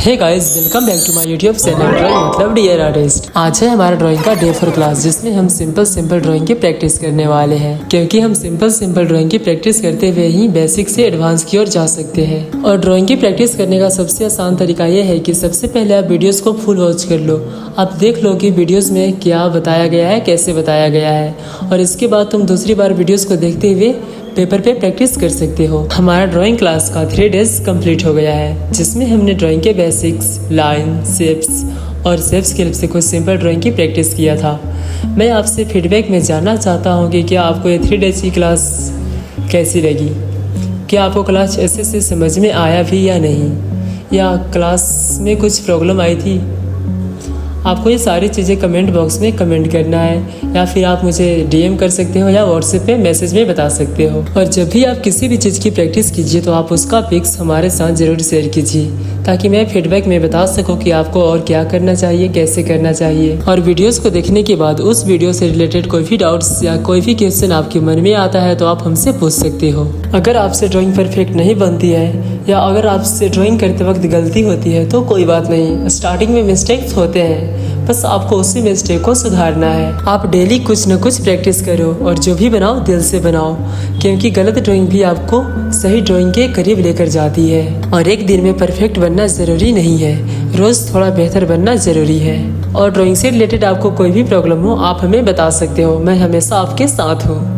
Hey guys, welcome back to my YouTube channel drawing मतलब dear artist. आज है हमारा ड्राइंग का डे 4 क्लास, जिसमें हम सिंपल ड्राइंग की प्रैक्टिस करने वाले हैं। क्योंकि हम सिंपल ड्राइंग की प्रैक्टिस करते हुए ही बेसिक से एडवांस की ओर जा सकते हैं। और ड्राइंग की प्रैक्टिस करने का सबसे आसान तरीका यह है कि सबसे पहले आप वीडियोस को फुल वॉच कर लो। आप देख लो कि वीडियोस में क्या बताया गया है, कैसे बताया गया है, और इसके बाद तुम दूसरी बार वीडियोस को देखते हुए पेपर पे प्रैक्टिस कर सकते हो। हमारा ड्राइंग क्लास का 3 डेज कंप्लीट हो गया है, जिसमें हमने ड्राइंग के बेसिक्स, लाइन, शेप्स और शेप्स के हेल्प से कुछ सिंपल ड्राइंग की प्रैक्टिस किया था। मैं आपसे फीडबैक में जानना चाहता हूँ कि क्या आपको ये 3 डेज की क्लास कैसी लगी। क्या आपको क्लास अच्छे से समझ में आया भी या नहीं, या क्लास में कुछ प्रॉब्लम आई थी। आपको ये सारी चीज़ें कमेंट बॉक्स में कमेंट करना है, या फिर आप मुझे डीएम कर सकते हो या व्हाट्सएप पे मैसेज में बता सकते हो। और जब भी आप किसी भी चीज़ की प्रैक्टिस कीजिए तो आप उसका पिक्स हमारे साथ ज़रूर शेयर कीजिए, ताकि मैं फीडबैक में बता सकूं कि आपको और क्या करना चाहिए, कैसे करना चाहिए। और वीडियोस को देखने के बाद उस वीडियो से रिलेटेड कोई भी डाउट्स या कोई भी क्वेश्चन आपके मन में आता है तो आप हमसे पूछ सकते हो। अगर आपसे ड्राइंग परफेक्ट नहीं बनती है, या अगर आपसे ड्राइंग करते वक्त गलती होती है तो कोई बात नहीं। स्टार्टिंग में मिस्टेक्स होते हैं, बस आपको उसी मिस्टेक को सुधारना है। आप डेली कुछ न कुछ प्रैक्टिस करो, और जो भी बनाओ दिल से बनाओ, क्योंकि गलत ड्राइंग भी आपको सही ड्राइंग के करीब लेकर जाती है। और एक दिन में परफेक्ट बनना ज़रूरी नहीं है, रोज़ थोड़ा बेहतर बनना ज़रूरी है। और ड्राइंग से रिलेटेड आपको कोई भी प्रॉब्लम हो, आप हमें बता सकते हो। मैं हमेशा आपके साथ हूँ।